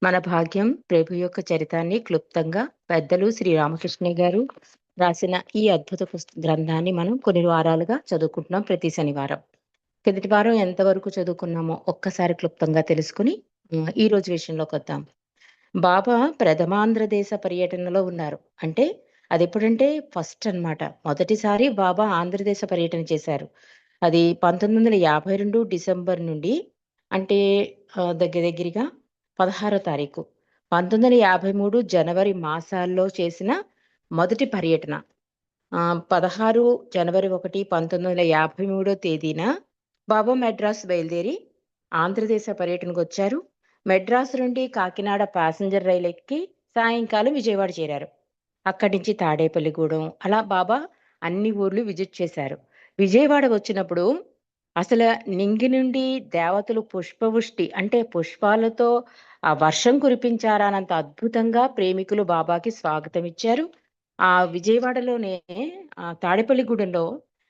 మన భాగ్యం ప్రభు యొక్క చరితాన్ని క్లుప్తంగా పెద్దలు శ్రీ రామకృష్ణయ్య గారు రాసిన ఈ అద్భుత గ్రంథాన్ని మనం కొన్ని వారాలుగా చదువుకుంటున్నాం ప్రతి శనివారం. కిందటి వారం ఎంతవరకు చదువుకున్నామో ఒక్కసారి క్లుప్తంగా తెలుసుకుని ఈ రోజు విషయంలోకి వద్దాం. బాబా ప్రథమాంధ్రదేశ పర్యటనలో ఉన్నారు. అంటే అది ఎప్పుడంటే ఫస్ట్ అన్నమాట. మొదటిసారి బాబా ఆంధ్రదేశ పర్యటన చేశారు. అది 1952 డిసెంబర్ నుండి, అంటే దగ్గర దగ్గరగా 16వ తారీఖు 1953 జనవరి మాసాల్లో చేసిన మొదటి పర్యటన. 16 జనవరి 1, 1953 తేదీన బాబా మెడ్రాస్ బయలుదేరి ఆంధ్రదేశ పర్యటనకు వచ్చారు. మెడ్రాస్ నుండి కాకినాడ ప్యాసింజర్ రైలు ఎక్కి సాయంకాలం విజయవాడ చేరారు. అక్కడి నుంచి తాడేపల్లిగూడెం అలా బాబా అన్ని ఊర్లు విజిట్ చేశారు. విజయవాడ వచ్చినప్పుడు అసలు నింగి నుండి దేవతలు పుష్పవృష్టి, అంటే పుష్పాలతో ఆ వర్షం కురిపించారనంత అద్భుతంగా ప్రేమికులు బాబాకి స్వాగతం ఇచ్చారు. ఆ విజయవాడలోనే తాడేపల్లిగూడెంలో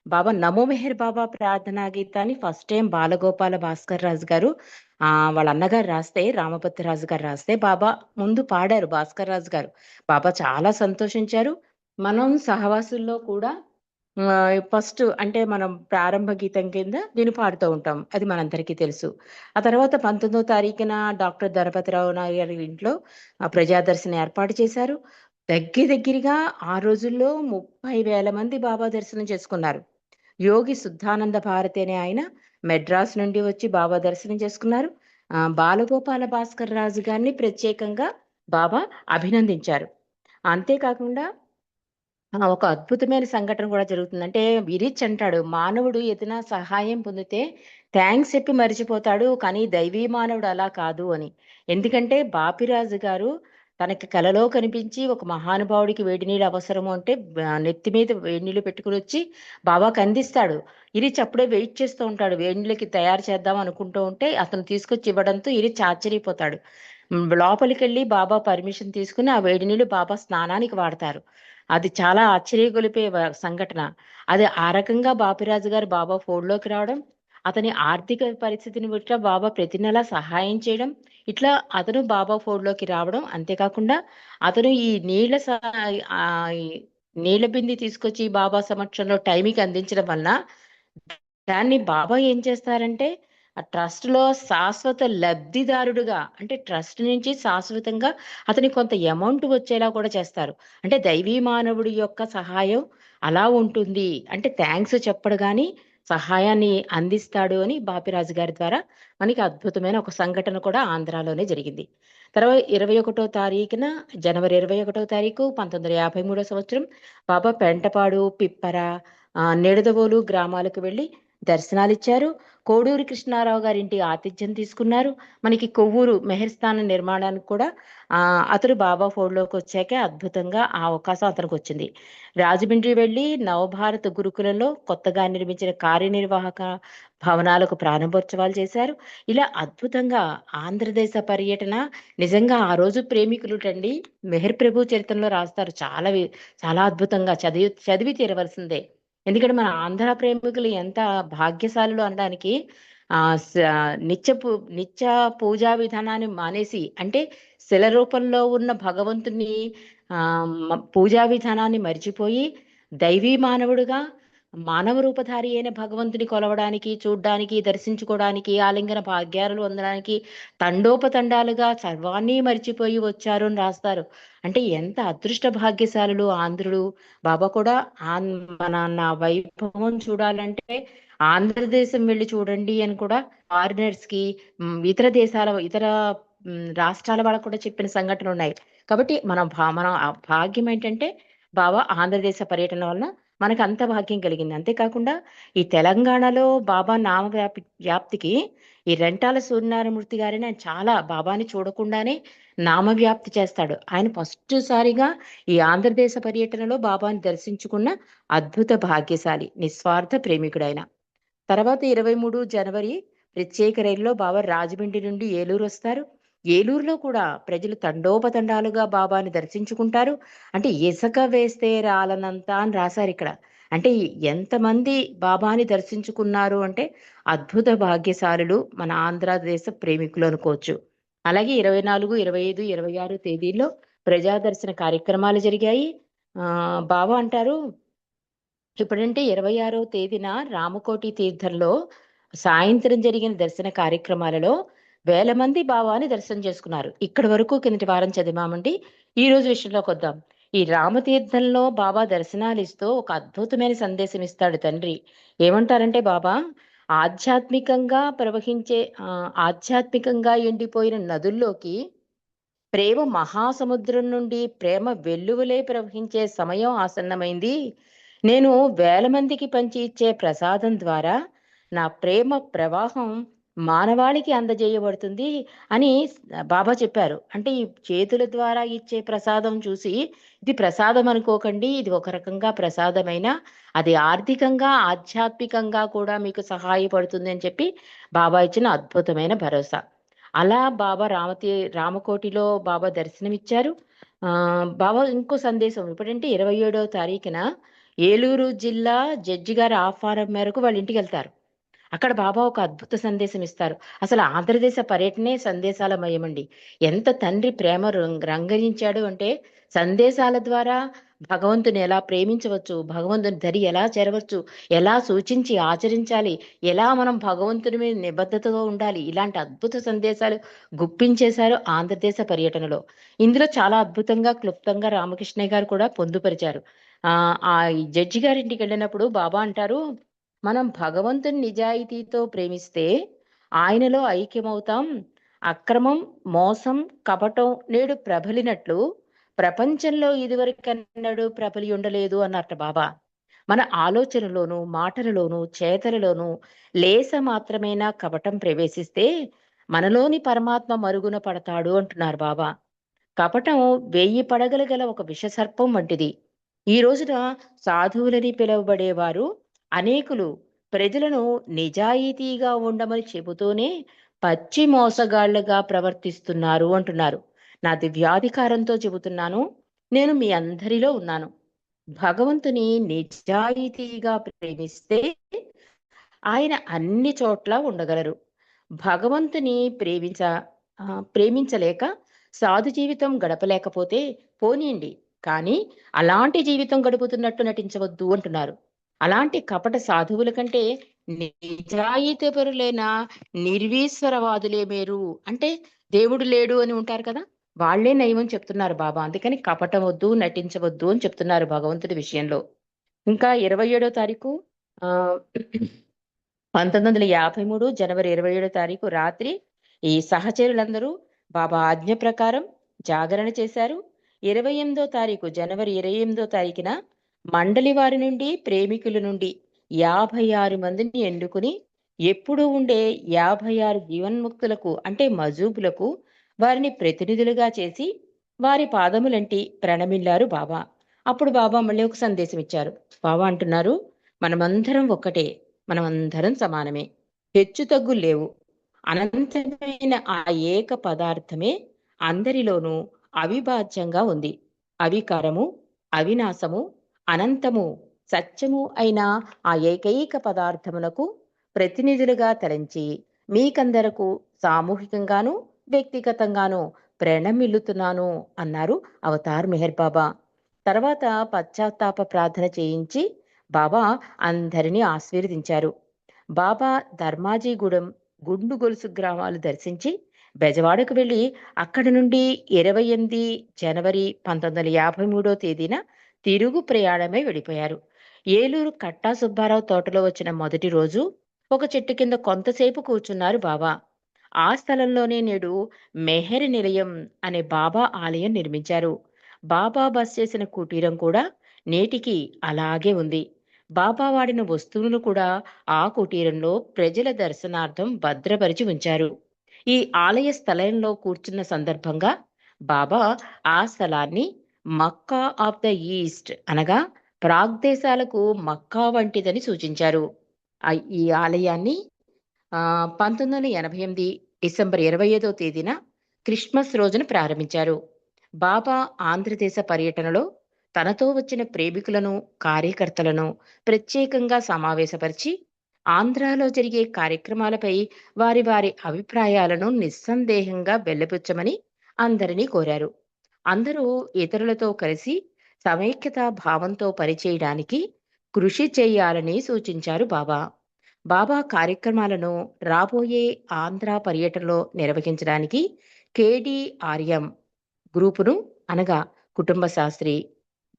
బాబా నమో మెహర్ బాబా ప్రార్థనా గీతాన్ని ఫస్ట్ టైం బాలగోపాల భాస్కర్ రాజు గారు వాళ్ళ అన్నగారు రాస్తే, రామపతి గారు రాస్తే బాబా ముందు పాడారు భాస్కర్ రాజు గారు. బాబా చాలా సంతోషించారు. మనం సహవాసుల్లో కూడా ఫస్ట్ అంటే మనం ప్రారంభ గీతం కింద దీన్ని పాడుతూ ఉంటాం. అది మనందరికీ తెలుసు. ఆ తర్వాత 19వ తారీఖున డాక్టర్ ధనపతిరావు నాయుడు గారి ఇంట్లో ప్రజాదర్శనం ఏర్పాటు చేశారు. దగ్గరగా ఆ రోజుల్లో 30,000 మంది బాబా దర్శనం చేసుకున్నారు. యోగి శుద్ధానంద భారతి అనే ఆయన మెడ్రాస్ నుండి వచ్చి బాబా దర్శనం చేసుకున్నారు. బాలగోపాల భాస్కర్ రాజు గారిని ప్రత్యేకంగా బాబా అభినందించారు. అంతేకాకుండా ఒక అద్భుతమైన సంఘటన కూడా జరుగుతుంది. అంటే విరిచ్ అంటాడు, మానవుడు ఏదైనా సహాయం పొందితే థ్యాంక్స్ చెప్పి మర్చిపోతాడు, కానీ దైవీ మానవుడు అలా కాదు అని. ఎందుకంటే బాపిరాజు గారు తనకి కలలో కనిపించి ఒక మహానుభావుడికి వేడి నీళ్ళు అవసరము అంటే నెత్తి మీద వేడి నీళ్ళు పెట్టుకుని వచ్చి బాబాకి అందిస్తాడు. ఇరిచ్ అప్పుడే వెయిట్ చేస్తూ ఉంటాడు, వేడి నీళ్ళకి తయారు చేద్దాం అనుకుంటూ ఉంటే అతను తీసుకొచ్చి ఇవ్వడంతో ఇరిచ్ ఆశ్చర్యపోతాడు. లోపలికి వెళ్ళి బాబా పర్మిషన్ తీసుకుని ఆ వేడి నీళ్ళు బాబా స్నానానికి వాడతారు. అది చాలా ఆశ్చర్యగొలిపే సంఘటన. అది ఆ రకంగా బాపిరాజు గారు బాబా ఫోన్లోకి రావడం, అతని ఆర్థిక పరిస్థితిని బట్టి బాబా ప్రతి నెల సహాయం చేయడం, ఇట్లా అతను బాబా ఫోన్లోకి రావడం. అంతేకాకుండా అతను ఈ ఈ నీళ్ల బింది తీసుకొచ్చి బాబా సమక్షంలో టైంకి అందించడం వలన దాన్ని బాబా ఏం చేస్తారంటే ఆ ట్రస్ట్ లో శాశ్వత లబ్ధిదారుడుగా, అంటే ట్రస్ట్ నుంచి శాశ్వతంగా అతని కొంత అమౌంట్ వచ్చేలా కూడా చేస్తారు. అంటే దైవీ మానవుడి యొక్క సహాయం అలా ఉంటుంది. అంటే థ్యాంక్స్ చెప్పడు కానీ సహాయాన్ని అందిస్తాడు అని బాపిరాజు గారి ద్వారా మనకి అద్భుతమైన ఒక సంఘటన కూడా ఆంధ్రాలోనే జరిగింది. తర్వాత 21వ తారీఖున జనవరి 21వ తారీఖు 1953 సంవత్సరం బాబా పెంటపాడు, పిప్పర, నిడదవోలు గ్రామాలకు వెళ్ళి దర్శనాలిచ్చారు. కోడూరి కృష్ణారావు గారింటి ఆతిథ్యం తీసుకున్నారు. మనకి కొవ్వూరు మెహర్స్థానం నిర్మాణానికి కూడా అతడు బాబా ఫోన్లోకి వచ్చాకే అద్భుతంగా ఆ అవకాశం అతనికి వచ్చింది. రాజమండ్రి వెళ్ళి నవభారత గురుకులంలో కొత్తగా నిర్మించిన కార్యనిర్వాహక భవనాలకు ప్రారంభోత్సవాలు చేశారు. ఇలా అద్భుతంగా ఆంధ్రదేశ పర్యటన నిజంగా ఆ రోజు ప్రేమికులుటండి మెహర్ ప్రభు చరిత్రలో రాస్తారు. చాలా అద్భుతంగా చదివి తీరవలసిందే. ఎందుకంటే మన ఆంధ్ర ప్రేమికులు ఎంత భాగ్యశాలులు అనడానికి నిత్య పూజా విధానాన్ని మానేసి, అంటే శిల రూపంలో ఉన్న భగవంతుని పూజా విధానాన్ని మర్చిపోయి దైవీ మానవుడుగా మానవ రూపధారి అయిన భగవంతుని కొలవడానికి, చూడ్డానికి, దర్శించుకోవడానికి, ఆలింగన భాగ్యాలు పొందడానికి తండోపతండాలుగా సర్వాన్ని మర్చిపోయి వచ్చారు అని రాస్తారు. అంటే ఎంత అదృష్ట భాగ్యశాలులు ఆంధ్రులు. బాబా కూడా నా వైభవం చూడాలంటే ఆంధ్రదేశం వెళ్ళి చూడండి అని కూడా ఫారినర్స్ కి, ఇతర రాష్ట్రాల వాళ్ళకు కూడా చెప్పిన సంఘటనలు ఉన్నాయి. కాబట్టి మన భాగ్యం ఏంటంటే బాబా ఆంధ్రదేశ పర్యటన వలన మనకు అంత భాగ్యం కలిగింది. అంతేకాకుండా ఈ తెలంగాణలో బాబా వ్యాప్తికి ఈ రెంటాల సూర్యనారాయణమూర్తి గారిని ఆయన చాలా బాబాని చూడకుండానే నామవ్యాప్తి చేస్తాడు. ఆయన ఫస్ట్ సారిగా ఈ ఆంధ్రదేశ పర్యటనలో బాబాని దర్శించుకున్న అద్భుత భాగ్యశాలి, నిస్వార్థ ప్రేమికుడైన. తర్వాత 23 జనవరి ప్రత్యేక రైలులో బాబా రాజమండ్రి నుండి ఏలూరు వస్తారు. ఏలూరులో కూడా ప్రజలు తండోపతండాలుగా బాబాని దర్శించుకుంటారు. అంటే ఇసుక వేస్తే రాలనంత అని రాశారు ఇక్కడ. అంటే ఎంతమంది బాబాని దర్శించుకున్నారు అంటే అద్భుత భాగ్యశాలులు మన ఆంధ్రదేశ ప్రేమికులు అనుకోవచ్చు. అలాగే 24, 25, 26 తేదీల్లో ప్రజాదర్శన కార్యక్రమాలు జరిగాయి. బాబా అంటారు, ఇప్పుడంటే 26వ తేదీన రామకోటి తీర్థంలో సాయంత్రం జరిగిన దర్శన కార్యక్రమాలలో వేల మంది బాబాని దర్శనం చేసుకున్నారు. ఇక్కడి వరకు కిందటి వారం చదివామండి. ఈ రోజు విషయంలోకి వద్దాం. ఈ రామతీర్థంలో బాబా దర్శనాలు ఇస్తూ ఒక అద్భుతమైన సందేశం ఇస్తాడు తండ్రి. ఏమంటారంటే బాబా, ఆధ్యాత్మికంగా ఎండిపోయిన నదుల్లోకి ప్రేమ మహాసముద్రం నుండి ప్రేమ వెల్లువలే ప్రవహించే సమయం ఆసన్నమైంది. నేను వేల మందికి పంచి ఇచ్చే ప్రసాదం ద్వారా నా ప్రేమ ప్రవాహం మానవాళికి అందజేయబడుతుంది అని బాబా చెప్పారు. అంటే ఈ చేతుల ద్వారా ఇచ్చే ప్రసాదం చూసి ఇది ప్రసాదం అనుకోకండి, ఇది ఒక రకంగా ప్రసాదమైన అది ఆర్థికంగా ఆధ్యాత్మికంగా కూడా మీకు సహాయపడుతుంది అని చెప్పి బాబా ఇచ్చిన అద్భుతమైన భరోసా. అలా బాబా రామకోటిలో బాబా దర్శనమిచ్చారు. బాబా ఇంకో సందేశం ఎప్పుడంటే 27వ తారీఖున ఏలూరు జిల్లా జడ్జి గారి ఆహ్వానం మేరకు వాళ్ళ ఇంటికి వెళ్తారు. అక్కడ బాబా ఒక అద్భుత సందేశం ఇస్తారు. అసలు ఆంధ్రదేశ పర్యటనే సందేశాలమయమండి. ఎంత తండ్రి ప్రేమ రంగరించాడు అంటే సందేశాల ద్వారా భగవంతుని ఎలా ప్రేమించవచ్చు, భగవంతుని దరి ఎలా చేరవచ్చు, ఎలా సూచించి ఆచరించాలి, ఎలా మనం భగవంతుని మీద నిబద్ధతతో ఉండాలి, ఇలాంటి అద్భుత సందేశాలు గుప్పించేశారు ఆంధ్రదేశ పర్యటనలో. ఇందులో చాలా అద్భుతంగా క్లుప్తంగా రామకృష్ణయ్య గారు కూడా పొందుపరిచారు. ఆ జడ్జి గారింటికి వెళ్ళినప్పుడు బాబా అంటారు, మనం భగవంతుని నిజాయితీతో ప్రేమిస్తే ఆయనలో ఐక్యమవుతాం. అక్రమం, మోసం, కపటం నేడు ప్రబలినట్లు ప్రపంచంలో ఇదివరకన్నడూ ప్రబలి ఉండలేదు అన్నట్టు బాబా. మన ఆలోచనలోను, మాటలలోను, చేతలలోను లేస మాత్రమేనా కపటం ప్రవేశిస్తే మనలోని పరమాత్మ మరుగున పడతాడు అంటున్నారు బాబా. కపటం 1000 పడగలు గల ఒక విషసర్పం వంటిది. ఈ రోజున సాధువులని పిలువబడేవారు అనేకులు ప్రజలను నిజాయితీగా ఉండమని చెబుతూనే పచ్చి మోసగాళ్లుగా ప్రవర్తిస్తున్నారు అంటున్నారు. నా దివ్యాధికారంతో చెబుతున్నాను, నేను మీ అందరిలో ఉన్నాను. భగవంతుని నిజాయితీగా ప్రేమిస్తే ఆయన అన్ని చోట్ల ఉండగలరు. భగవంతుని ప్రేమించలేక సాధు జీవితం గడపలేకపోతే పోనీయండి, కానీ అలాంటి జీవితం గడుపుతున్నట్టు నటించవద్దు అంటున్నారు. అలాంటి కపట సాధువుల కంటే నిజాయితీపరులైన నిర్వీశ్వరవాదులే మేరు. అంటే దేవుడు లేడు అని ఉంటారు కదా, వాళ్లే నయమని చెప్తున్నారు బాబా. అందుకని కపటం వద్దు, నటించవద్దు అని చెప్తున్నారు భగవంతుడి విషయంలో. ఇంకా 27వ తారీఖు 1953 జనవరి 27వ తారీఖు రాత్రి ఈ సహచరులందరూ బాబా ఆజ్ఞ ప్రకారం జాగరణ చేశారు. 28వ తారీఖు జనవరి 28వ తారీఖున మండలి వారి నుండి, ప్రేమికుల నుండి 56 మందిని ఎన్నుకుని ఎప్పుడూ ఉండే 56 జీవన్ముక్తులకు అంటే మజూబులకు వారిని ప్రతినిధులుగా చేసి వారి పాదములంటి ప్రణమిల్లారు బాబా. అప్పుడు బాబా మళ్ళీ ఒక సందేశం ఇచ్చారు. బాబా అంటున్నారు, మనమందరం ఒక్కటే, మనమందరం సమానమే, హెచ్చు తగ్గులు లేవు. అనంతమైన ఆ ఏక పదార్థమే అందరిలోనూ అవిభాజ్యంగా ఉంది. అవికారము, అవినాశము, అనంతము, సత్యము అయిన ఆ ఏకైక పదార్థమునకు ప్రతినిధులుగా తలంచి మీకందరకు సామూహికంగాను వ్యక్తిగతంగాను ప్రణమిల్లుతున్నాను అన్నారు అవతార్ మెహర్ బాబా. తర్వాత పశ్చాత్తాప ప్రార్థన చేయించి బాబా అందరినీ ఆశీర్వదించారు. బాబా ధర్మాజీగూడెం, గుండు గొలుసు గ్రామాలు దర్శించి బెజవాడకు వెళ్లి అక్కడి నుండి 28 జనవరి 1953 తేదీన తిరుగు ప్రయాణమై వెళ్ళిపోయారు. ఏలూరు కట్టా సుబ్బారావు తోటలో వచ్చిన మొదటి రోజు ఒక చెట్టు కింద కొంతసేపు కూర్చున్నారు బాబా. ఆ స్థలంలోనే నేడు మెహర్ నిలయం అనే బాబా ఆలయం నిర్మించారు. బాబా బస్ చేసిన కుటీరం కూడా నేటికి అలాగే ఉంది. బాబా వాడిన వస్తువులను కూడా ఆ కుటీరంలో ప్రజల దర్శనార్థం భద్రపరిచి ఉంచారు. ఈ ఆలయ స్థలంలో కూర్చున్న సందర్భంగా బాబా ఆ స్థలాన్ని మక్కా ఆఫ్ ద ఈస్ట్ అనగా ప్రాగ్దేశాలకు మక్కా వంటిదని సూచించారు. ఈ ఆలయాన్ని 1988 డిసెంబర్ 25వ తేదీన క్రిస్మస్ రోజున ప్రారంభించారు. బాబా ఆంధ్రదేశ పర్యటనలో తనతో వచ్చిన ప్రేమికులను, కార్యకర్తలను ప్రత్యేకంగా సమావేశపరిచి ఆంధ్రాలో జరిగే కార్యక్రమాలపై వారి వారి అభిప్రాయాలను నిస్సందేహంగా వెలిబుచ్చమని అందరినీ కోరారు. అందరూ ఇతరులతో కలిసి సమైక్యతా భావంతో పనిచేయడానికి కృషి చేయాలని సూచించారు బాబా. బాబా కార్యక్రమాలను రాబోయే ఆంధ్ర పర్యటనలో నిర్వహించడానికి కేడీఆర్ఎం గ్రూపును, అనగా కుటుంబ శాస్త్రి,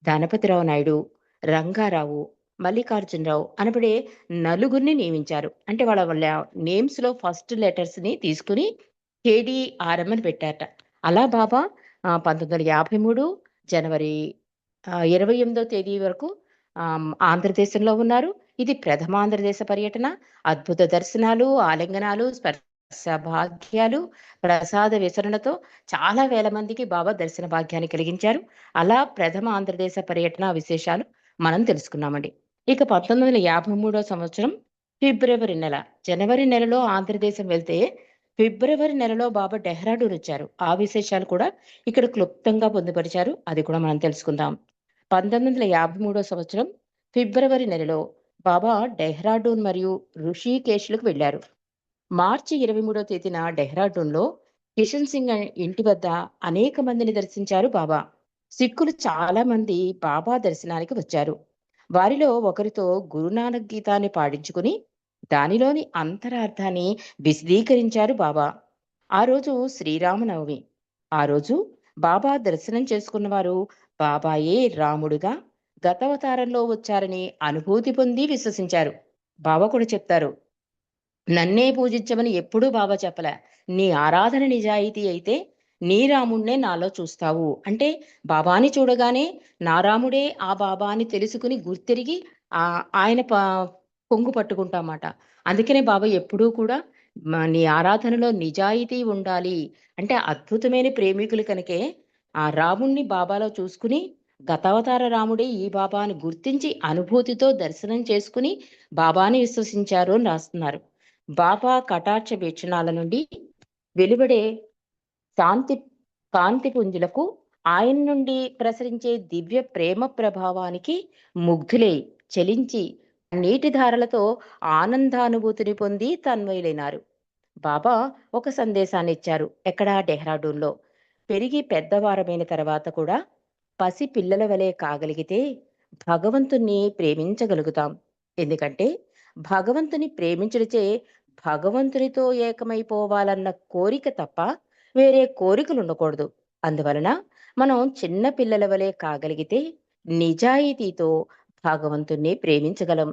ధనపతిరావు నాయుడు, రంగారావు, మల్లికార్జునరావు అనబడే నలుగురిని నియమించారు. అంటే వాళ్ళ వాళ్ళ నేమ్స్‌లో ఫస్ట్ లెటర్స్‌ని తీసుకొని కేడీఆర్ఎం అని పెట్టారట. అలా బాబా 1953 జనవరి 28వ తేదీ వరకు ఆంధ్రదేశంలో ఉన్నారు. ఇది ప్రథమ ఆంధ్రదేశ పర్యటన. అద్భుత దర్శనాలు, ఆలింగనాలు, స్పర్శ భాగ్యాలు, ప్రసాద వితరణతో చాలా వేల మందికి బాబా దర్శన భాగ్యాన్ని కలిగించారు. అలా ప్రథమ ఆంధ్రదేశ పర్యటన విశేషాలు మనం తెలుసుకున్నామండి. ఇక 1953 సంవత్సరం ఫిబ్రవరి నెల, జనవరి నెలలో ఆంధ్రదేశం వెళ్తే ఫిబ్రవరి నెలలో బాబా డెహ్రాడూన్ వచ్చారు. ఆ విశేషాలు కూడా ఇక్కడ క్లుప్తంగా పొందుపరిచారు. అది కూడా మనం తెలుసుకుందాం. 1953 సంవత్సరం ఫిబ్రవరి నెలలో బాబా డెహ్రాడూన్ మరియు ఋషికేశ్లకు వెళ్లారు. మార్చి 23వ తేదీన డెహ్రాడూన్‌లో కిషన్ సింగ్ ఇంటి వద్ద అనేక మందిని దర్శించారు బాబా. సిక్కులు చాలా మంది బాబా దర్శనానికి వచ్చారు. వారిలో ఒకరితో గురునానక్ గీతాన్ని పాడించుకుని దానిలోని అంతరార్థాన్ని విశదీకరించారు బాబా. ఆ రోజు శ్రీరామనవమి. ఆ రోజు బాబా దర్శనం చేసుకున్నవారు బాబాయే రాముడుగా గతవతారంలో వచ్చారని అనుభూతి పొంది విశ్వసించారు. బాబా కూడా చెప్తారు, నన్నే పూజించమని ఎప్పుడూ బాబా చెప్పలే. నీ ఆరాధన నిజాయితీ అయితే నీ రాముడినే నాలో చూస్తావు. అంటే బాబాని చూడగానే నా రాముడే ఆ బాబా అని తెలుసుకుని గుర్తిరిగి ఆయన కొంగు పట్టుకుంటామాట. అందుకనే బాబా ఎప్పుడూ కూడా నీ ఆరాధనలో నిజాయితీ ఉండాలి. అంటే అద్భుతమైన ప్రేమికులు కనుకే ఆ రాముణ్ణి బాబాలో చూసుకుని గతావతార రాముడే ఈ బాబా అని గుర్తించి అనుభూతితో దర్శనం చేసుకుని బాబాని విశ్వసించారు అని రాస్తున్నారు. బాబా కటాక్ష వీక్షణాల నుండి వెలువడే శాంతి కాంతి పుంజులకు ఆయన నుండి ప్రసరించే దివ్య ప్రేమ ప్రభావానికి ముగ్ధులై చలించి నీటి ధారలతో ఆనందానుభూతిని పొంది తన్మయులైనారు. బాబా ఒక సందేశాన్ని ఇచ్చారు. ఎక్కడ? డెహ్రాడూన్‌లో. పెరిగి పెద్దవారమైన తర్వాత కూడా పసి పిల్లల వలె కాగలిగితే భగవంతుణ్ణి ప్రేమించగలుగుతాం. ఎందుకంటే భగవంతుని ప్రేమించుటచే భగవంతునితో ఏకమైపోవాలన్న కోరిక తప్ప వేరే కోరికలు ఉండకూడదు. అందువలన మనం చిన్న పిల్లల వలె కాగలిగితే నిజాయితీతో భగవంతుణ్ణి ప్రేమించగలం.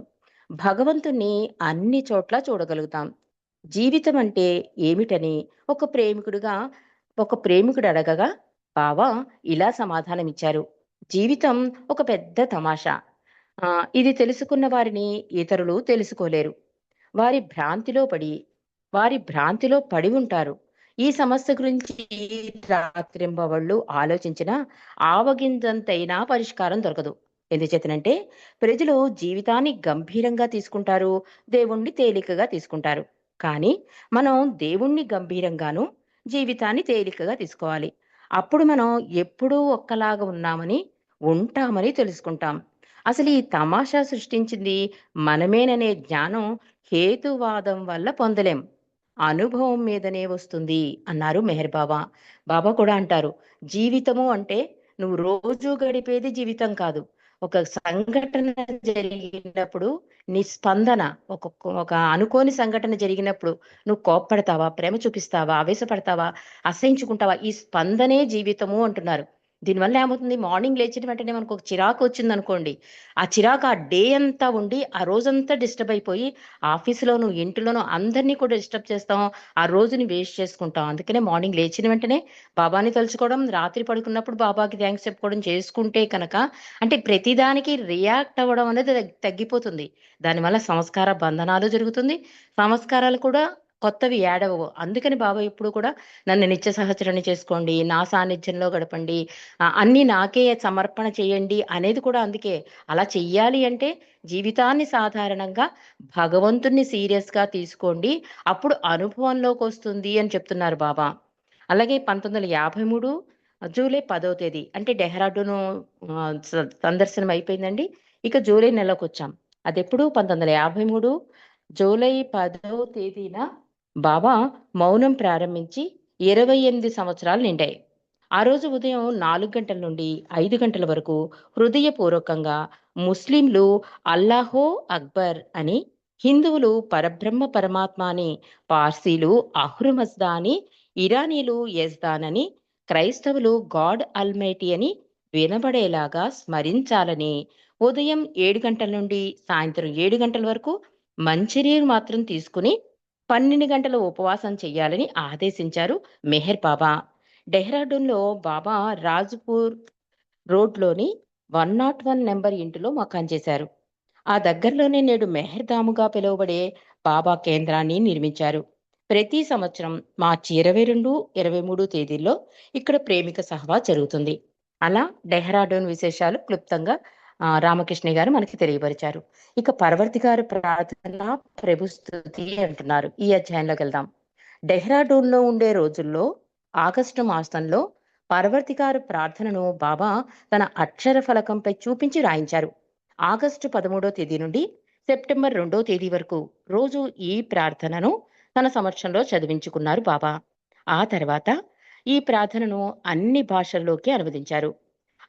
భగవంతుణ్ణి అన్ని చోట్ల చూడగలుగుతాం. జీవితం అంటే ఏమిటని ఒక ప్రేమికుడు అడగగా బావ ఇలా సమాధానమిచ్చారు. జీవితం ఒక పెద్ద తమాషా. ఇది తెలుసుకున్న వారిని ఇతరులు తెలుసుకోలేరు. వారి భ్రాంతిలో పడి వారి భ్రాంతిలో పడి ఉంటారు. ఈ సమస్య గురించి రాత్రింబవళ్ళు ఆలోచించినా ఆవగింజంతైనా పరిష్కారం దొరకదు. ఎందుచేతనంటే ప్రజలు జీవితాన్ని గంభీరంగా తీసుకుంటారు, దేవుణ్ణి తేలికగా తీసుకుంటారు. కానీ మనం దేవుణ్ణి గంభీరంగాను, జీవితాన్ని తేలికగా తీసుకోవాలి. అప్పుడు మనం ఎప్పుడూ ఒక్కలాగా ఉంటామని తెలుసుకుంటాం. అసలు ఈ తమాషా సృష్టించింది మనమేననే జ్ఞానం హేతువాదం వల్ల పొందలేం. అనుభవం మీదనే వస్తుంది అన్నారు మెహర్ బాబా. బాబా కూడా అంటారు, జీవితము అంటే నువ్వు రోజు గడిపేది జీవితం కాదు. ఒక సంఘటన జరిగినప్పుడు నీ స్పందన, ఒక ఒక అనుకోని సంఘటన జరిగినప్పుడు నువ్వు కోప్పడతావా, ప్రేమ చూపిస్తావా, ఆవేశపడతావా, అసహించుకుంటావా, ఈ స్పందనే జీవితము అంటున్నారు. దీనివల్ల ఏమవుతుంది? మార్నింగ్ లేచిన వెంటనే మనకు ఒక చిరాకు వచ్చిందనుకోండి, ఆ చిరాకు ఆ డే అంతా ఉండి ఆ రోజంతా డిస్టర్బ్ అయిపోయి ఆఫీసులోను, ఇంటిలోను అందరినీ కూడా డిస్టర్బ్ చేస్తాం. ఆ రోజుని వేస్ట్ చేసుకుంటాం. అందుకనే మార్నింగ్ లేచిన వెంటనే బాబాని తలుచుకోవడం, రాత్రి పడుకున్నప్పుడు బాబాకి థాంక్స్ చెప్పుకోవడం చేసుకుంటే కనుక, అంటే ప్రతిదానికి రియాక్ట్ అవ్వడం అనేది తగ్గిపోతుంది. దానివల్ల సంస్కార బంధనాలు జరుగుతుంది. సంస్కారాలు కూడా కొత్తవి యాడ్ అవ్వవు. అందుకని బాబా ఎప్పుడు కూడా నన్ను నిత్య సహచరుని చేసుకోండి, నా సాన్నిధ్యంలో గడపండి, అన్నీ నాకే సమర్పణ చేయండి అనేది కూడా అందుకే. అలా చెయ్యాలి అంటే జీవితాన్ని సాధారణంగా భగవంతుణ్ణి సీరియస్‌గా తీసుకోండి. అప్పుడు అనుభవంలోకొస్తుంది అని చెప్తున్నారు బాబా. అలాగే 1953 జూలై 10వ తేదీ అంటే డెహ్రాడూను సందర్శనం అయిపోయిందండి. ఇక జూలై నెలకొచ్చాం. అదెప్పుడు? 1953 జూలై 10వ తేదీన బాబా మౌనం ప్రారంభించి 28 సంవత్సరాలు నిండాయి. ఆ రోజు ఉదయం 4 గంటల నుండి 5 గంటల వరకు హృదయపూర్వకంగా ముస్లింలు అల్లాహో అక్బర్ అని, హిందువులు పరబ్రహ్మ పరమాత్మ అని, పార్సీలు అహ్రుమజ్దా అని, ఇరానీలు యజ్దాన్ అని, క్రైస్తవులు గాడ్ అల్మైటీ అని వినబడేలాగా స్మరించాలని ఉదయం 7 గంటల నుండి సాయంత్రం 7 గంటల వరకు మంచినీరు మాత్రం తీసుకుని 12 గంటల ఉపవాసం చేయాలని ఆదేశించారు మెహర్ బాబా. డెహ్రాడూన్‌లో బాబా రాజ్‌పూర్ రోడ్‌లోని 101 నంబర్ ఇంటిలో మకాం చేశారు. ఆ దగ్గరలోనే నేడు మెహర్‌ధామ్‌గా పిలువబడే బాబా కేంద్రాన్ని నిర్మించారు. ప్రతి సంవత్సరం మార్చి 22, 23 తేదీల్లో ఇక్కడ ప్రేమిక సహవా జరుగుతుంది. అలా డెహ్రాడూన్ విశేషాలు క్లుప్తంగా రామకృష్ణ గారు మనకి తెలియపరిచారు. ఇక పరవర్తిగారి ప్రార్థన ప్రభు స్తుతి అంటున్నారు. ఈ అధ్యాయంలోకి వెళ్దాం. డెహ్రాడూన్‌లో ఉండే రోజుల్లో ఆగస్టు మాసంలో పరవర్తిగారు ప్రార్థనను బాబా తన అక్షర ఫలకంపై చూపించి రాయించారు. ఆగస్టు 13వ తేదీ నుండి సెప్టెంబర్ 2వ తేదీ వరకు రోజు ఈ ప్రార్థనను తన సమక్షంలో చదివించుకున్నారు బాబా. ఆ తర్వాత ఈ ప్రార్థనను అన్ని భాషల్లోకి అనువదించారు.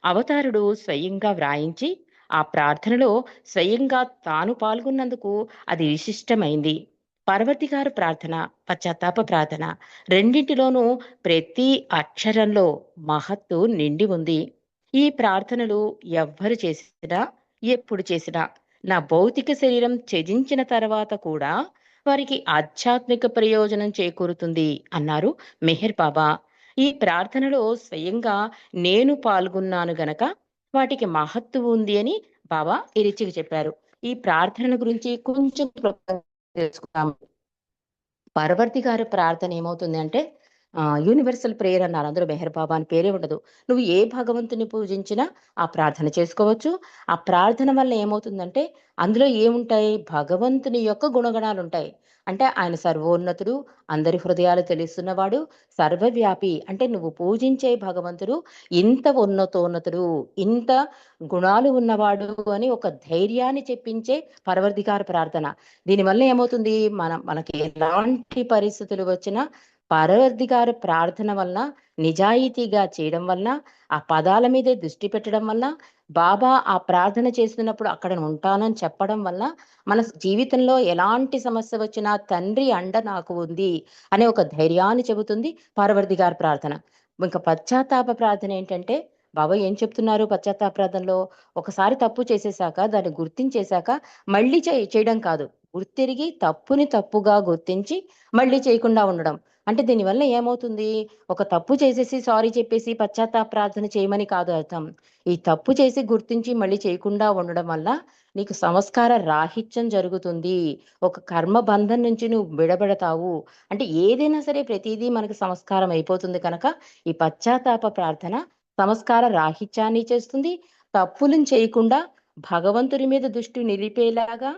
అవతారుడు స్వయంగా వ్రాయించి ఆ ప్రార్థనలో స్వయంగా తాను పాల్గొన్నందుకు అది విశిష్టమైంది. పర్వతిగారు ప్రార్థన, పశ్చాత్తాప ప్రార్థన రెండింటిలోనూ ప్రతి అక్షరంలో మహత్తు నిండి ఉంది. ఈ ప్రార్థనలు ఎవ్వరు చేసినా, ఎప్పుడు చేసినా నా భౌతిక శరీరం త్యజించిన తర్వాత కూడా వారికి ఆధ్యాత్మిక ప్రయోజనం చేకూరుతుంది అన్నారు మెహర్ బాబా. ఈ ప్రార్థనలో స్వయంగా నేను పాల్గొన్నాను గనక వాటికి మహత్తు ఉంది అని బాబా ఇరిచికి చెప్పారు. ఈ ప్రార్థన గురించి కొంచెం క్లుప్తంగా తెలుసుకుందాం. పరవర్తి గారి ప్రార్థన ఏమవుతుంది అంటే యూనివర్సల్ ప్రేయర్ అన్నారు. అందులో మెహర్ బాబా అని పేరే ఉండదు. నువ్వు ఏ భగవంతుని పూజించినా ఆ ప్రార్థన చేసుకోవచ్చు. ఆ ప్రార్థన వల్ల ఏమవుతుందంటే అందులో ఏముంటాయి? భగవంతుని యొక్క గుణగణాలు ఉంటాయి. అంటే ఆయన సర్వోన్నతుడు, అందరి హృదయాలు తెలుస్తున్నవాడు, సర్వవ్యాపి. అంటే నువ్వు పూజించే భగవంతుడు ఇంత ఉన్నతోన్నతుడు, ఇంత గుణాలు ఉన్నవాడు అని ఒక ధైర్యాన్ని చెప్పించే పరవర్ధికార ప్రార్థన. దీనివల్ల ఏమవుతుంది? మనకి ఎలాంటి పరిస్థితులు వచ్చినా పరవర్ధికార ప్రార్థన వలన, నిజాయితీగా చేయడం వలన, ఆ పదాల మీదే దృష్టి పెట్టడం వలన, బాబా ఆ ప్రార్థన చేస్తున్నప్పుడు అక్కడ ఉంటానని చెప్పడం వల్ల మన జీవితంలో ఎలాంటి సమస్య వచ్చినా తండ్రి అండ నాకు ఉంది అనే ఒక ధైర్యాన్ని చెబుతుంది పరవర్ధికార ప్రార్థన. ఇంకా పశ్చాత్తాప ప్రార్థన ఏంటంటే బాబా ఏం చెప్తున్నారు పశ్చాత్తాప ప్రార్థనలో? ఒకసారి తప్పు చేసేసాక దాన్ని గుర్తించేశాక మళ్ళీ చేయడం కాదు. గుర్తిరిగి తప్పుని తప్పుగా గుర్తించి మళ్ళీ చేయకుండా ఉండడం. అంటే దీనివల్ల ఏమవుతుంది? ఒక తప్పు చేసేసి సారీ చెప్పేసి పశ్చాత్తాప ప్రార్థన చేయమని కాదు అర్థం. ఈ తప్పు చేసి గుర్తించి మళ్ళీ చేయకుండా ఉండడం వల్ల నీకు సంస్కార రాహిత్యం జరుగుతుంది. ఒక కర్మ బంధం నుంచి నువ్వు విడబడతావు. అంటే ఏదైనా సరే ప్రతీదీ మనకు సంస్కారం అయిపోతుంది కనుక ఈ పశ్చాత్తాప ప్రార్థన సంస్కార రాహిత్యాన్ని చేస్తుంది. తప్పులను చేయకుండా భగవంతుని మీద దృష్టి నిలిపేలాగా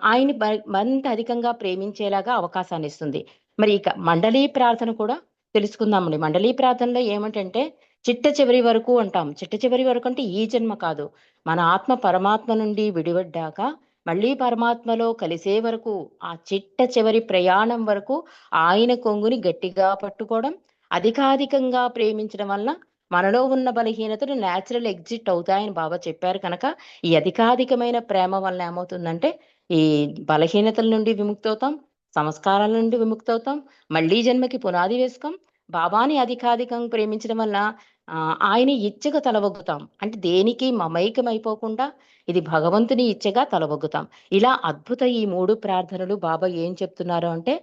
ఆయన్ని మరింత అధికంగా ప్రేమించేలాగా అవకాశాన్ని ఇస్తుంది. మరి ఇక మండలీ ప్రార్థన కూడా తెలుసుకుందామండి. మండలీ ప్రార్థనలో ఏమిటంటే చిట్ట చివరి వరకు అంటాం. చిట్ట చివరి వరకు అంటే ఈ జన్మ కాదు. మన ఆత్మ పరమాత్మ నుండి విడిపడ్డాక మళ్ళీ పరమాత్మలో కలిసే వరకు ఆ చిట్ట చివరి ప్రయాణం వరకు ఆయన కొంగుని గట్టిగా పట్టుకోవడం, అధికాధికంగా ప్రేమించడం వలన మనలో ఉన్న బలహీనతలు నేచురల్ ఎగ్జిట్ అవుతాయని బాబా చెప్పారు కనుక ఈ అధికాధికమైన ప్రేమ వలన ఏమవుతుందంటే ఈ బలహీనతల నుండి విముక్తవుతాం. సంస్కారాల నుండి విముక్తవుతాం. మళ్ళీ జన్మకి పునాది వేసుకోం. బాబాని అధికాధికంగా ప్రేమించడం వల్ల ఆయన ఇచ్చగా తలవొగ్గుతాం. అంటే దేనికి మమైకమైపోకుండా ఇది భగవంతుని ఇచ్చగా తలవొగ్గుతాం. ఇలా అద్భుత ఈ 3 ప్రార్థనలు బాబా ఏం చెప్తున్నారు అంటే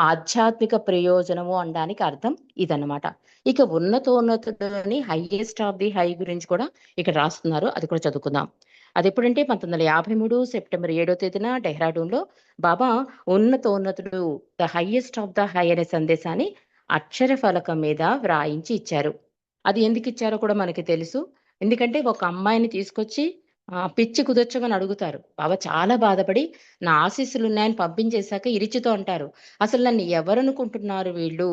ఆధ్యాత్మిక ప్రయోజనము అనడానికి అర్థం ఇదన్నమాట. ఇక ఉన్నతోన్నతుడని హైయెస్ట్ ఆఫ్ ది హై గురించి కూడా ఇక్కడ రాస్తున్నారు. అది కూడా చదువుకుందాం. అదెప్పుడంటే 1953 సెప్టెంబర్ 7వ తేదీన డెహ్రాడూన్‌లో బాబా ఉన్నతోన్నతుడు, the highest of the high అనే సందేశాన్ని అక్షర ఫలకం మీద వ్రాయించి ఇచ్చారు. అది ఎందుకిచ్చారో కూడా మనకి తెలుసు. ఎందుకంటే ఒక అమ్మాయిని తీసుకొచ్చి పిచ్చి కుదర్చమని అడుగుతారు. బాబా చాలా బాధపడి నా ఆశీస్సులున్నాయని పంపించేశాక ఇరిచితో అంటారు. అసలు నన్ను ఎవరనుకుంటున్నారు వీళ్ళు?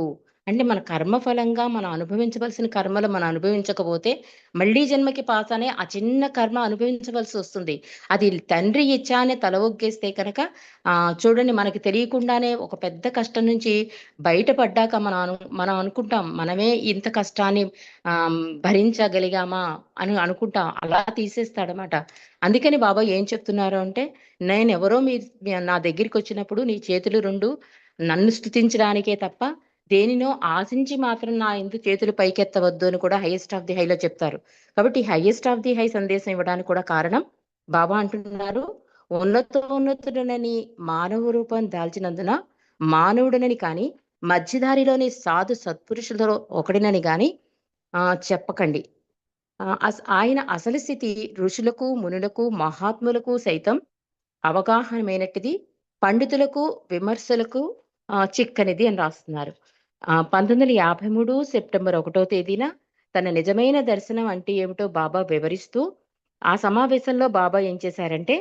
అంటే మన కర్మ ఫలంగా మనం అనుభవించవలసిన కర్మలు మనం అనుభవించకపోతే, మళ్ళీ జన్మకి పాస్ అనే ఆ చిన్న కర్మ అనుభవించవలసొస్తుంది. అది తండ్రి ఇచ్చ అని తల ఒగ్గేస్తే కనుక చూడండి మనకి తెలియకుండానే ఒక పెద్ద కష్టం నుంచి బయటపడ్డాక మనం అనుకుంటాం. మనమే ఇంత కష్టాన్ని భరించగలిగామా అని అనుకుంటాం. అలా తీసేస్తాడనమాట. అందుకని బాబా ఏం చెప్తున్నారు అంటే, నేనెవరో నా దగ్గరికొచ్చినప్పుడు నీ చేతులు 2 నన్ను స్తుతించడానికే తప్ప దేనినో ఆశించి మాత్రం నా యందు చేతులు పైకెత్తవద్దు అని కూడా హైయెస్ట్ ఆఫ్ ది హైలో చెప్తారు. కాబట్టి హైయెస్ట్ ఆఫ్ ది హై సందేశం ఇవ్వడానికి కూడా కారణం బాబా అంటున్నారు, ఉన్నతోన్నతుడనని మానవ రూపం దాల్చినందున మానవుడనని కానీ, మధ్యదారిలోని సాధు సత్పురుషులలో ఒకడినని గాని చెప్పకండి. ఆయన అసలు స్థితి ఋషులకు, మునులకు, మహాత్ములకు సైతం అవగాహనమైనట్టిది. పండితులకు, విమర్శలకు చిక్కనిది అని రాస్తున్నారు. 1953 సెప్టెంబర్ 1వ తేదీన తన నిజమైన దర్శనం అంటే ఏమిటో బాబా వివరిస్తూ, ఆ సమావేశంలో బాబా ఏం చేశారంటే,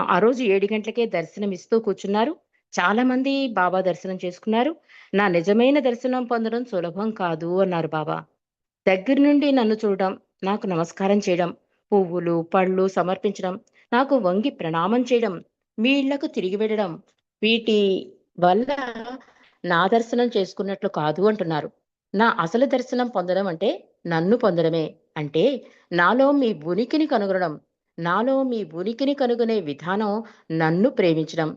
ఆ రోజు 7 గంటలకే దర్శనమిస్తూ కూర్చున్నారు. చాలా మంది బాబా దర్శనం చేసుకున్నారు. నా నిజమైన దర్శనం పొందడం సులభం కాదు అన్నారు బాబా. దగ్గర నుండి నన్ను చూడడం, నాకు నమస్కారం చేయడం, పువ్వులు, పళ్ళు సమర్పించడం, నాకు వంగి ప్రణామం చేయడం, మీ ఇళ్లకు తిరిగి వెళ్ళడం, వీటి వల్ల నా దర్శనం చేసుకున్నట్లు కాదు అంటున్నారు. నా అసలు దర్శనం పొందడం అంటే నన్ను పొందడమే. అంటే నాలో మీ ఉనికిని కనుగొనడం. నాలో మీ ఉనికిని కనుగొనే విధానం నన్ను ప్రేమించడం.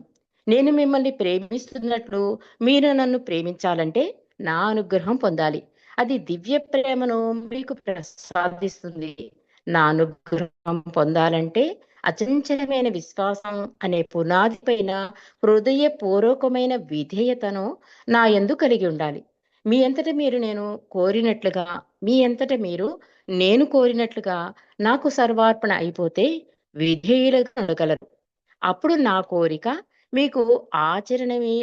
నేను మిమ్మల్ని ప్రేమిస్తున్నట్లు మీరు నన్ను ప్రేమించాలంటే నా అనుగ్రహం పొందాలి. అది దివ్య ప్రేమను మీకు ప్రసాదిస్తుంది. నా అనుగ్రహం పొందాలంటే అచంచలమైన విశ్వాసం అనే పునాది పైన హృదయపూర్వకమైన విధేయతను నా యందు కలిగి ఉండాలి. మీ అంతట మీరు నేను కోరినట్లుగా, మీ అంతట మీరు నేను కోరినట్లుగా నాకు సర్వార్పణ అయిపోతే విధేయులుగా ఉండగలరు. అప్పుడు నా కోరిక మీకు ఆచరణమే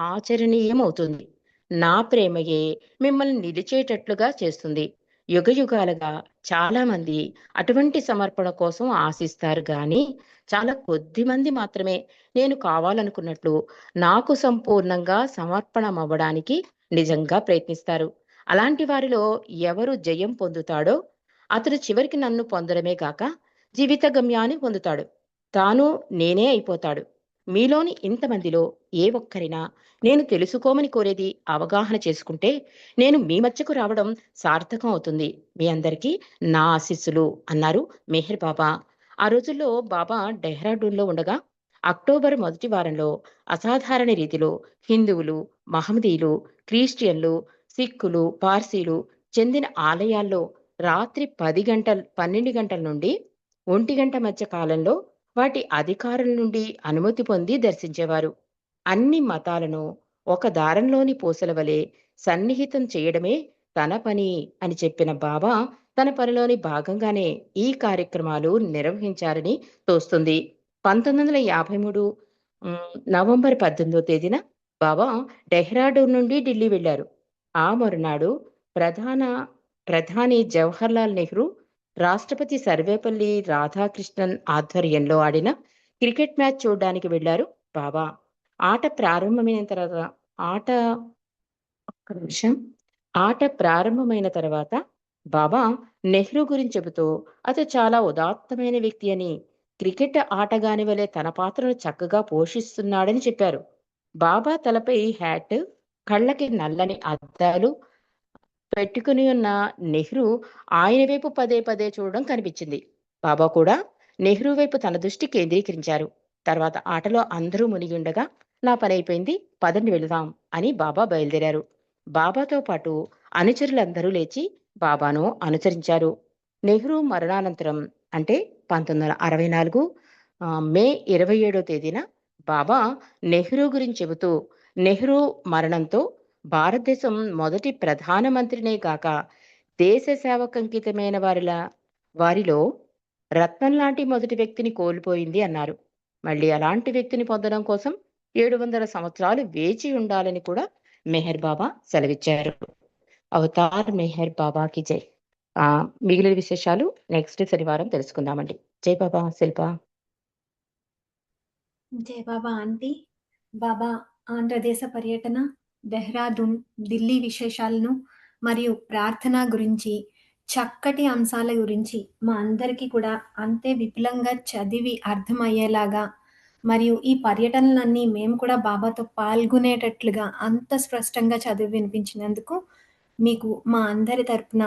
ఆచరణీయమవుతుంది. నా ప్రేమయే మిమ్మల్ని నిలిచేటట్లుగా చేస్తుంది. యుగయుగాలుగా చాలామంది అటువంటి సమర్పణ కోసం ఆశిస్తారు గాని, చాలా కొద్ది మంది మాత్రమే నేను కావాలనుకున్నట్లు నాకు సంపూర్ణంగా సమర్పణమవ్వడానికి నిజంగా ప్రయత్నిస్తారు. అలాంటి వారిలో ఎవరు జయం పొందుతాడో, అతడు చివరికి నన్ను పొందడమే గాక, జీవిత గమ్యాన్ని పొందుతాడు. తాను నేనే అయిపోతాడు. మీలోని ఇంతమందిలో ఏ ఒక్కరైనా నేను తెలుసుకోమని కోరేది అవగాహన చేసుకుంటే, నేను మీ మధ్యకు రావడం సార్థకం అవుతుంది. మీ అందరికీ నా ఆశీస్సులు అన్నారు మెహర్ బాబా. ఆ రోజుల్లో బాబా డెహ్రాడూన్‌లో ఉండగా, అక్టోబర్ మొదటి వారంలో అసాధారణ రీతిలో హిందువులు, మహమ్మదీయులు, క్రిస్టియన్లు, సిక్కులు, పార్సీలు చెందిన ఆలయాల్లో రాత్రి 12 గంటల నుండి 1 గంట మధ్య కాలంలో వాటి అధికారుల నుండి అనుమతి పొంది దర్శించేవారు. అన్ని మతాలను ఒక దారంలోని పూసల వలె సన్నిహితం చేయడమే తన పని అని చెప్పిన బాబా తన పనిలోని భాగంగానే ఈ కార్యక్రమాలు నిర్వహించారని తోస్తుంది. 1953 నవంబర్ 18వ తేదీన బాబా డెహ్రాడూన్ నుండి ఢిల్లీ వెళ్లారు. ఆ మరునాడు ప్రధాన ప్రధాని జవహర్లాల్ నెహ్రూ, రాష్ట్రపతి సర్వేపల్లి రాధాకృష్ణన్ ఆధ్వర్యంలో ఆడిన క్రికెట్ మ్యాచ్ చూడడానికి వెళ్లారు బాబా. ఆట ప్రారంభమైన తర్వాత ఆట ఒక్క నిమిషం. ఆట ప్రారంభమైన తర్వాత బాబా నెహ్రూ గురించి చెబుతూ అతను చాలా ఉదాత్తమైన వ్యక్తి అని, క్రికెట్ ఆటగాని వలె తన పాత్రను చక్కగా పోషిస్తున్నాడని చెప్పారు. బాబా తలపై హ్యాట్, కళ్ళకి నల్లని అద్దాలు పెట్టుకుని ఉన్న నెహ్రూ ఆయన వైపు పదే పదే చూడడం కనిపించింది. బాబా కూడా నెహ్రూ వైపు తన దృష్టి కేంద్రీకరించారు. తర్వాత ఆటలో అందరూ మునిగి ఉండగా నా పని అయిపోయింది, పదండి వెళదాం అని బాబా బయలుదేరారు. బాబాతో పాటు అనుచరులందరూ లేచి బాబాను అనుసరించారు. నెహ్రూ మరణానంతరం అంటే 1964 మే 27వ తేదీన బాబా నెహ్రూ గురించి చెబుతూ, నెహ్రూ మరణంతో భారతదేశం మొదటి ప్రధానమంత్రినే గాక దేశ సేవకంకితమైన వారిలో రత్నం లాంటి మొదటి వ్యక్తిని కోల్పోయింది అన్నారు. మళ్ళీ అలాంటి వ్యక్తిని పొందడం కోసం 700 సంవత్సరాలు వేచి ఉండాలని కూడా మెహర్ బాబా సెలవిచ్చారు. అవతార్ మెహర్ బాబాకి జై. మిగిలిన విశేషాలు నెక్స్ట్ శనివారం తెలుసుకుందామండి. జై బాబా. శిల్ప. జై బాబా ఆంటీ. బాబా ఆంధ్రదేశ పర్యటన దెహ్రాదూన్, ఢిల్లీ విశేషాలను మరియు ప్రార్థన గురించి, చక్కటి అంశాల గురించి మా అందరికీ కూడా అంతే విపులంగా చదివి అర్థమయ్యేలాగా మరియు ఈ పర్యటనలన్నీ మేము కూడా బాబాతో పాల్గొనేటట్లుగా అంత స్పష్టంగా చదివి వినిపించినందుకు మీకు మా అందరి తరపున